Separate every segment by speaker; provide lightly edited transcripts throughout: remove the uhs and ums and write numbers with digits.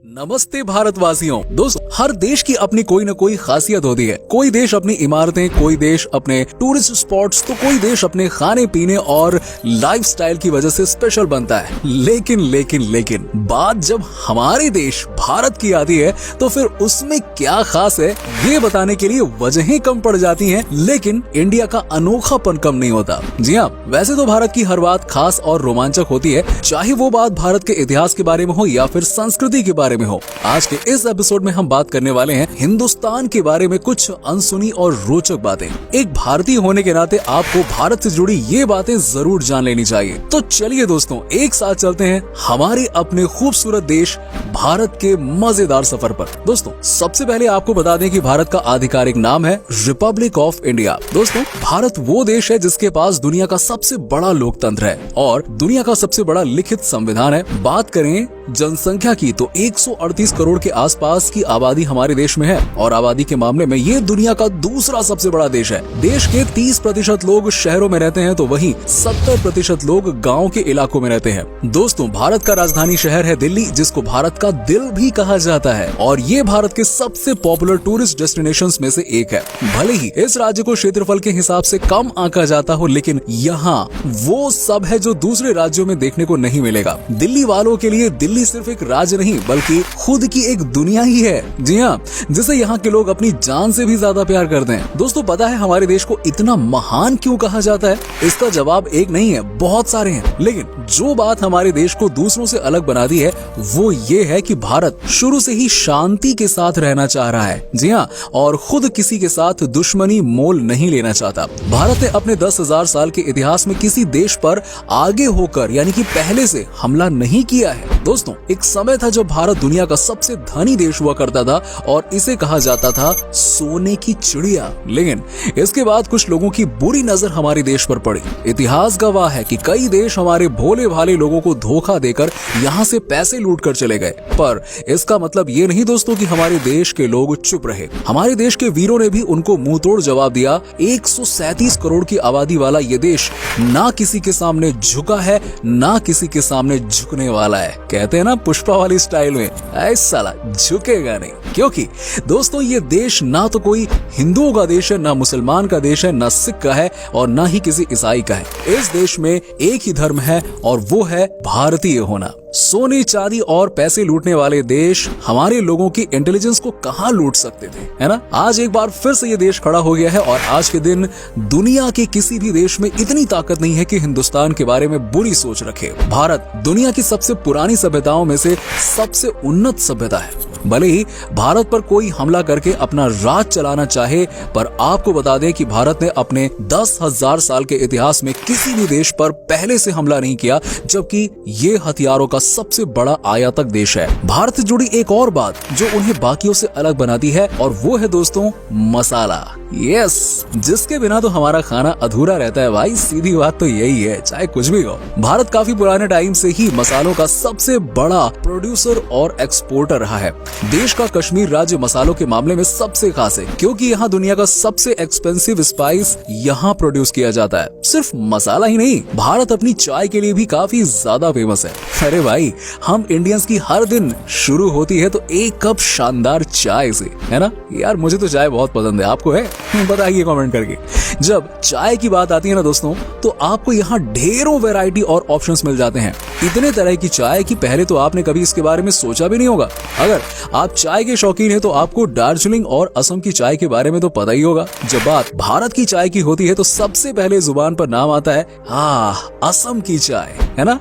Speaker 1: नमस्ते भारतवासियों। दोस्तों, हर देश की अपनी कोई न कोई खासियत होती है। कोई देश अपनी इमारतें, कोई देश अपने टूरिस्ट स्पॉट्स, तो कोई देश अपने खाने पीने और लाइफस्टाइल की वजह से स्पेशल बनता है। लेकिन बात जब हमारे देश भारत की आती है तो फिर उसमें क्या खास है ये बताने के लिए वजहें कम पड़ जाती हैं, लेकिन इंडिया का अनोखापन कम नहीं होता। जी हाँ, वैसे तो भारत की हर बात खास और रोमांचक होती है, चाहे वो बात भारत के इतिहास के बारे में हो या फिर संस्कृति के बारे में हो। आज के इस एपिसोड में हम बात करने वाले हैं हिंदुस्तान के बारे में कुछ अनसुनी और रोचक बातें। एक भारतीय होने के नाते आपको भारत से जुड़ी ये बातें जरूर जान लेनी चाहिए। तो चलिए दोस्तों, एक साथ चलते हैं हमारे अपने खूबसूरत देश भारत के मजेदार सफर पर। दोस्तों, सबसे पहले आपको बता दें कि भारत का आधिकारिक नाम है रिपब्लिक ऑफ इंडिया। दोस्तों, भारत वो देश है जिसके पास दुनिया का सबसे बड़ा लोकतंत्र है और दुनिया का सबसे बड़ा लिखित संविधान है। बात करें जनसंख्या की तो 138 करोड़ के आसपास की आबादी हमारे देश में है और आबादी के मामले में ये दुनिया का दूसरा सबसे बड़ा देश है। देश के 30% लोग शहरों में रहते हैं तो वहीं 70% लोग गांव के इलाकों में रहते हैं। दोस्तों, भारत का राजधानी शहर है दिल्ली, जिसको भारत का दिल भी कहा जाता है और ये भारत के सबसे पॉपुलर टूरिस्ट डेस्टिनेशंस में से एक है। भले ही इस राज्य को क्षेत्रफल के हिसाब से कम आंका जाता हो, लेकिन यहाँ वो सब है जो दूसरे राज्यों में देखने को नहीं मिलेगा। दिल्ली वालों के लिए दिल्ली सिर्फ एक राज्य नहीं बल्कि खुद की एक दुनिया ही है। जी हाँ, जिसे यहाँ के लोग अपनी जान से भी ज्यादा प्यार करते हैं। दोस्तों, पता है हमारे देश को इतना महान क्यों कहा जाता है? इसका जवाब एक नहीं है, बहुत सारे हैं। लेकिन जो बात हमारे देश को दूसरों से अलग बनाती है वो ये है कि भारत शुरू से ही शांति के साथ रहना चाह रहा है। जी हाँ, और खुद किसी के साथ दुश्मनी मोल नहीं लेना चाहता। भारत ने अपने 10,000 साल के इतिहास में किसी देश पर आगे होकर यानी कि पहले से हमला नहीं किया है। दोस्तों, एक समय था जब भारत दुनिया का सबसे धनी देश हुआ करता था और इसे कहा जाता था सोने की चिड़िया। लेकिन इसके बाद कुछ लोगों की बुरी नजर हमारे देश पर पड़ी। इतिहास गवाह है कि कई देश हमारे भोले भाले लोगों को धोखा देकर यहाँ से पैसे लूट कर चले गए। पर इसका मतलब ये नहीं दोस्तों कि हमारे देश के लोग चुप रहे। हमारे देश के वीरों ने भी उनको मुंह तोड़ जवाब दिया। 137 करोड़ की आबादी वाला ये देश ना किसी के सामने झुका है ना किसी के सामने झुकने वाला है। कहते हैं ना पुष्पा वाली स्टाइल में, ऐसा साला झुकेगा नहीं। क्योंकि दोस्तों, ये देश ना तो कोई हिंदुओं का देश है, ना मुसलमान का देश है, ना सिख का है और ना ही किसी ईसाई का है। इस देश में एक ही धर्म है और वो है भारतीय होना। सोने चांदी और पैसे लूटने वाले देश हमारे लोगों की इंटेलिजेंस को कहां लूट सकते थे, है ना? आज एक बार फिर से ये देश खड़ा हो गया है और आज के दिन दुनिया के किसी भी देश में इतनी ताकत नहीं है कि हिंदुस्तान के बारे में बुरी सोच रखे। भारत दुनिया की सबसे पुरानी सभ्यताओं में से सबसे उन्नत सभ्यता है। भले ही भारत पर कोई हमला करके अपना राज चलाना चाहे, पर आपको बता दें कि भारत ने अपने 10,000 साल के इतिहास में किसी भी देश पर पहले से हमला नहीं किया, जबकि ये हथियारों का सबसे बड़ा आयातक देश है। भारत से जुड़ी एक और बात जो उन्हें बाकियों से अलग बनाती है और वो है दोस्तों मसाला। यस, जिसके बिना तो हमारा खाना अधूरा रहता है भाई। सीधी बात तो यही है, चाहे कुछ भी हो। भारत काफी पुराने टाइम से ही मसालों का सबसे बड़ा प्रोड्यूसर और एक्सपोर्टर रहा है। देश का कश्मीर राज्य मसालों के मामले में सबसे खास है क्योंकि यहाँ दुनिया का सबसे एक्सपेंसिव स्पाइस यहाँ प्रोड्यूस किया जाता है। सिर्फ मसाला ही नहीं, भारत अपनी चाय के लिए भी काफी ज्यादा फेमस है। अरे भाई, हम इंडियंस की हर दिन शुरू होती है तो एक कप शानदार चाय से, है ना? यार मुझे तो चाय बहुत पसंद है, आपको है? बताइए कमेंट करके। जब चाय की बात आती है ना दोस्तों, तो आपको यहाँ ढेरों वैरायटी और ऑप्शंस मिल जाते हैं। इतने तरह की चाय कि पहले तो आपने कभी इसके बारे में सोचा भी नहीं होगा। अगर आप चाय के शौकीन हैं तो आपको दार्जिलिंग और असम की चाय के बारे में तो पता ही होगा। जब बात भारत की चाय की होती है तो सबसे पहले जुबान पर नाम आता है असम की चाय, है ना?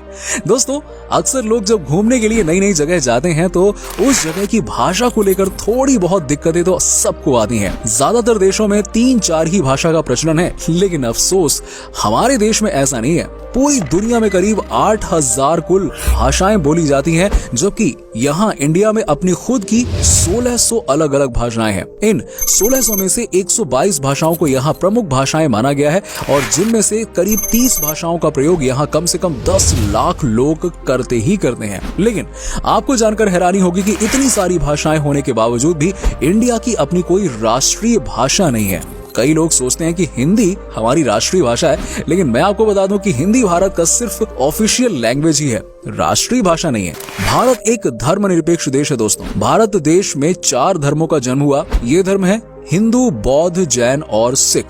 Speaker 1: दोस्तों, अक्सर लोग जब घूमने के लिए नई नई जगह जाते हैं तो उस जगह की भाषा को लेकर थोड़ी बहुत दिक्कतें तो सबको आती हैं। ज्यादातर देशों में 3-4 ही भाषा का प्रचलन है, लेकिन अफसोस हमारे देश में ऐसा नहीं है। पूरी दुनिया में करीब 8,000 कुल भाषाएं बोली जाती हैं, जबकि यहाँ इंडिया में अपनी खुद की 1600 अलग अलग भाषाएं हैं। इन 1600 में से 122 भाषाओं को यहाँ प्रमुख भाषाएं माना गया है और जिनमें से करीब 30 भाषाओं का प्रयोग यहाँ कम से कम 10 लाख लोग करते ही करते हैं। लेकिन आपको जानकर हैरानी होगी कि इतनी सारी भाषाएं होने के बावजूद भी इंडिया की अपनी कोई राष्ट्रीय भाषा नहीं है। कई लोग सोचते हैं कि हिंदी हमारी राष्ट्रीय भाषा है, लेकिन मैं आपको बता दूं कि हिंदी भारत का सिर्फ ऑफिशियल लैंग्वेज ही है, राष्ट्रीय भाषा नहीं है। भारत एक धर्मनिरपेक्ष देश है दोस्तों। भारत देश में 4 धर्मों का जन्म हुआ। ये धर्म है हिंदू, बौद्ध, जैन और सिख।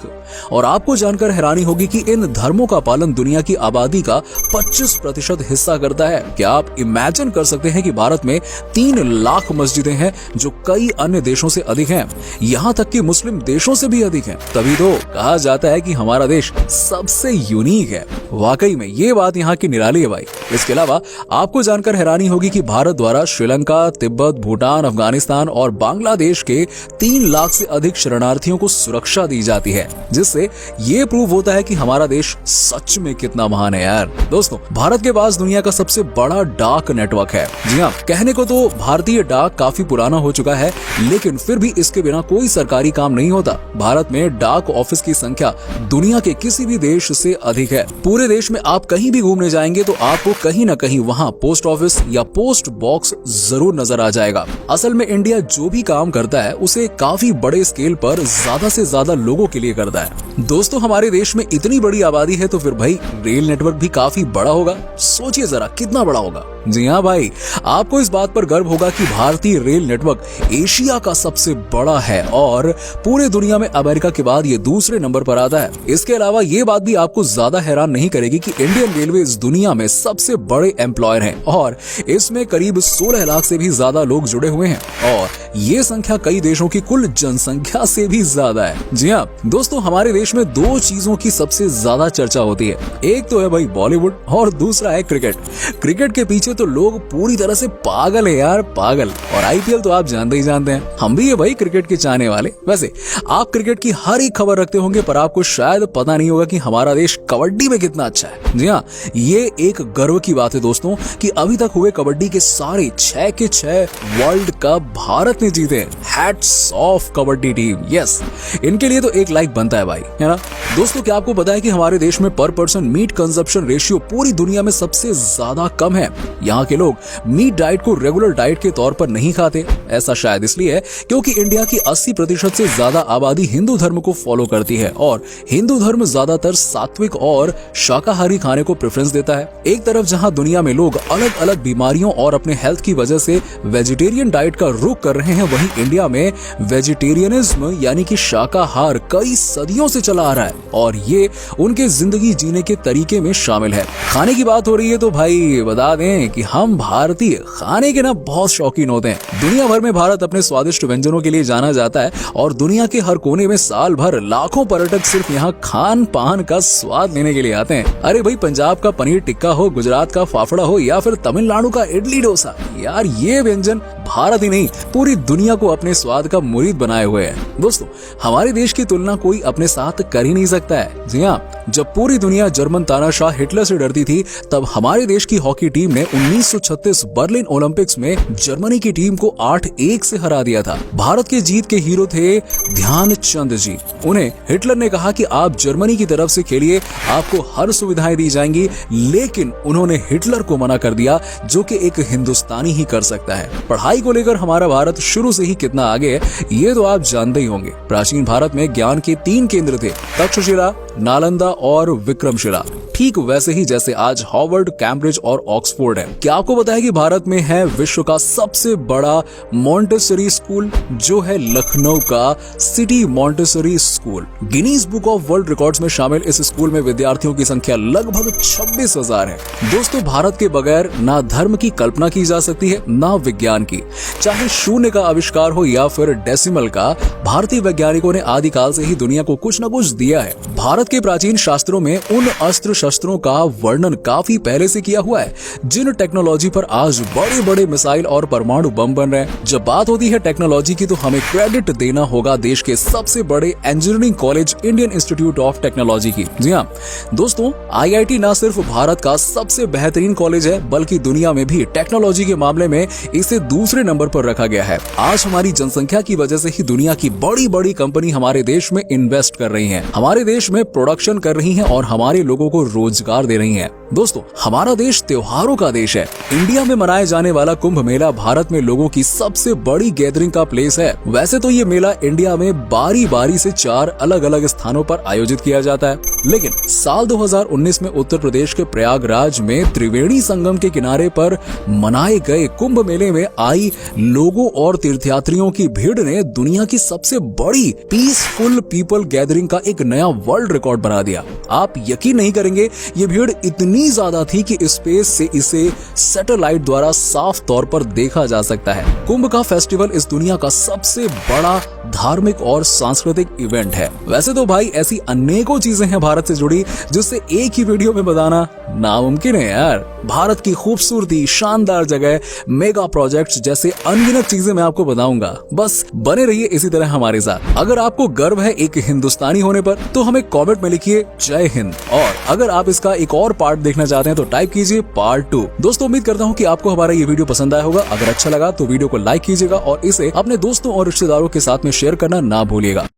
Speaker 1: और आपको जानकर हैरानी होगी कि इन धर्मों का पालन दुनिया की आबादी का 25% हिस्सा करता है। क्या आप इमेजिन कर सकते हैं कि भारत में 3 लाख मस्जिदें हैं, जो कई अन्य देशों से अधिक हैं, यहाँ तक कि मुस्लिम देशों से भी अधिक हैं। तभी तो कहा जाता है कि हमारा देश सबसे यूनिक है। वाकई में ये बात यहाँ की निराली है भाई। इसके अलावा आपको जानकर हैरानी होगी कि भारत द्वारा श्रीलंका, तिब्बत, भूटान, अफगानिस्तान और बांग्लादेश के 3 लाख से अधिक शरणार्थियों को सुरक्षा दी जाती है, जिससे ये प्रूव होता है कि हमारा देश सच में कितना महान है यार। दोस्तों, भारत के पास दुनिया का सबसे बड़ा डाक नेटवर्क है। जी हाँ, कहने को तो भारतीय डाक काफी पुराना हो चुका है, लेकिन फिर भी इसके बिना कोई सरकारी काम नहीं होता। भारत में डाक ऑफिस की संख्या दुनिया के किसी भी देश से अधिक है। पूरे देश में आप कहीं भी घूमने जाएंगे तो आपको कहीं न कहीं वहाँ पोस्ट ऑफिस या पोस्ट बॉक्स जरूर नजर आ जाएगा। असल में इंडिया जो भी काम करता है उसे काफी बड़े स्केल पर ज्यादा से ज्यादा लोगों के लिए करता है। दोस्तों, हमारे देश में इतनी बड़ी आबादी है तो फिर भाई रेल नेटवर्क भी काफी बड़ा होगा। सोचिए जरा कितना बड़ा होगा। जी हाँ भाई, आपको इस बात पर गर्व होगा कि भारतीय रेल नेटवर्क एशिया का सबसे बड़ा है और पूरे दुनिया में अमेरिका के बाद ये दूसरे नंबर पर आता है। इसके अलावा ये बात भी आपको ज्यादा हैरान नहीं करेगी कि इंडियन रेलवे इस दुनिया में सबसे बड़े एम्प्लॉयर हैं और इसमें करीब 16 लाख से भी ज्यादा लोग जुड़े हुए हैं और ये संख्या कई देशों की कुल जनसंख्या से भी ज्यादा है। जी हाँ दोस्तों, हमारे देश में 2 चीजों की सबसे ज्यादा चर्चा होती है। एक तो है भाई बॉलीवुड और दूसरा है क्रिकेट। क्रिकेट के पीछे तो लोग पूरी तरह से पागल है यार, पागल। और आईपीएल तो आप जानते ही जानते हैं, हम भी है भाई क्रिकेट के चाहने वाले। वैसे आप क्रिकेट की हर एक खबर रखते होंगे, पर आपको शायद पता नहीं होगा कि हमारा देश कबड्डी में कितना अच्छा है। जी हाँ, ये एक गर्व की बात है दोस्तों कि अभी तक हुए कबड्डी के सारे 6 के 6 वर्ल्ड कप भारत ने जीते। Hats off kabaddi team. Yes, इनके लिए तो एक लाइक बनता है भाई, है ना। दोस्तों, क्या आपको पता है कि हमारे देश में पर पर्सन मीट कंजप्शन रेशियो पूरी दुनिया में सबसे ज्यादा कम है। यहाँ के लोग मीट डाइट को रेगुलर डाइट के तौर पर नहीं खाते। ऐसा शायद इसलिए है क्योंकि इंडिया की 80% से ज्यादा आबादी हिंदू धर्म को फॉलो करती है और हिंदू धर्म ज्यादातर सात्विक और शाकाहारी खाने को प्रेफरेंस देता है। एक तरफ जहाँ दुनिया में लोग अलग अलग बीमारियों और अपने हेल्थ की वजह से वेजिटेरियन डाइट का रुख कर रहे हैं, वहीं इंडिया में वेजिटेरियनिज्म यानी कि शाकाहार कई सदियों से चला आ रहा है और ये उनके जिंदगी जीने के तरीके में शामिल है। खाने की बात हो रही है तो भाई बता दें कि हम भारतीय खाने के ना बहुत शौकीन होते हैं। दुनिया भर में भारत अपने स्वादिष्ट व्यंजनों के लिए जाना जाता है और दुनिया के हर कोने में साल भर लाखों पर्यटक सिर्फ यहाँ खान पान का स्वाद लेने के लिए आते हैं। अरे भाई, पंजाब का पनीर टिक्का हो, गुजरात का फाफड़ा हो या फिर तमिलनाडु का इडली डोसा, यार ये व्यंजन भारत ही नहीं पूरी दुनिया को अपने स्वाद का मुरीद बनाए हुए है। दोस्तों, हमारे देश की तुलना कोई अपने साथ कर ही नहीं सकता है। जी हाँ, जब पूरी दुनिया जर्मन तानाशाह हिटलर से डरती थी, तब हमारे देश की हॉकी टीम ने 1936 बर्लिन ओलंपिक्स में जर्मनी की टीम को 8-1 से हरा दिया था। भारत के जीत के हीरो थे ध्यानचंद जी। उन्हें हिटलर ने कहा कि आप जर्मनी की तरफ से खेलिए, आपको हर सुविधाएं दी जाएंगी, लेकिन उन्होंने हिटलर को मना कर दिया, जो कि एक हिंदुस्तानी ही कर सकता है। पढ़ाई को लेकर हमारा भारत शुरू से ही कितना आगे है, ये तो आप जानते ही होंगे। प्राचीन भारत में ज्ञान के 3 केंद्र थे, तक्षशिला, नालंदा और विक्रमशिला। ठीक वैसे ही जैसे आज हार्वर्ड, कैम्ब्रिज और ऑक्सफोर्ड है। क्या आपको पता है कि भारत में है विश्व का सबसे बड़ा मॉन्टेसरी स्कूल, जो है लखनऊ का city Montessori school. Guinness book of world records में शामिल इस स्कूल में विद्यार्थियों की संख्या लगभग 26,000 है। दोस्तों, भारत के बगैर ना धर्म की कल्पना की जा सकती है, ना विज्ञान की। चाहे शून्य का आविष्कार हो या फिर डेसिमल का, भारतीय वैज्ञानिकों ने आदिकाल से ही दुनिया को कुछ न कुछ दिया है। भारत के प्राचीन शास्त्रों में उन अस्त्र शस्त्रों का वर्णन काफी पहले से किया हुआ है, जिन टेक्नोलॉजी पर आज बड़े बड़े मिसाइल और परमाणु बम बन रहे हैं। जब बात होती है टेक्नोलॉजी की, तो हमें क्रेडिट देना होगा देश के सबसे बड़े engineering college Indian institute of technology की। जी हाँ दोस्तों, IIT न सिर्फ भारत का सबसे बेहतरीन कॉलेज है, बल्कि दुनिया में भी टेक्नोलॉजी के मामले में इसे दूसरे नंबर पर रखा गया है। आज हमारी जनसंख्या की वजह से ही दुनिया की बड़ी बड़ी कंपनी हमारे देश में इन्वेस्ट कर रही हैं, हमारे देश में प्रोडक्शन कर रही हैं और हमारे लोगों को रोजगार दे रही हैं। दोस्तों, हमारा देश त्योहारों का देश है। इंडिया में मनाए जाने वाला कुंभ मेला भारत में लोगों की सबसे बड़ी गैदरिंग का प्लेस है। वैसे तो ये मेला इंडिया में बारी बारी से 4 अलग अलग स्थानों पर आयोजित किया जाता है, लेकिन साल 2019 में उत्तर प्रदेश के प्रयागराज में त्रिवेणी संगम के किनारे पर मनाए गए कुंभ मेले में आई लोगों और तीर्थयात्रियों की भीड़ ने दुनिया की सबसे बड़ी पीसफुल पीपल गैदरिंग का एक नया वर्ल्ड रिकॉर्ड बना दिया। आप यकीन नहीं करेंगे, ये भीड़ इतनी ज्यादा थी कि स्पेस से इसे सैटेलाइट द्वारा साफ तौर पर देखा जा सकता है। कुंभ का फेस्टिवल इस दुनिया का सबसे बड़ा धार्मिक और सांस्कृतिक इवेंट है। वैसे तो भाई ऐसी अनेकों चीजें हैं भारत से जुड़ी जिससे एक ही वीडियो में बताना नामुमकिन है यार। भारत की खूबसूरती, शानदार जगह, मेगा प्रोजेक्ट्स जैसे अनगिनत चीजें मैं आपको बताऊंगा। बस बने रहिए इसी तरह हमारे साथ। अगर आपको गर्व है एक हिंदुस्तानी होने पर तो हमें कमेंट में लिखिए जय हिंद, और अगर आप इसका एक और पार्ट देखना चाहते हैं तो टाइप कीजिए पार्ट 2। दोस्तों, उम्मीद करता हूँ कि आपको हमारा ये वीडियो पसंद आया होगा। अगर अच्छा लगा तो वीडियो को लाइक कीजिएगा और इसे अपने दोस्तों और रिश्तेदारों के साथ में शेयर करना ना भूलिएगा।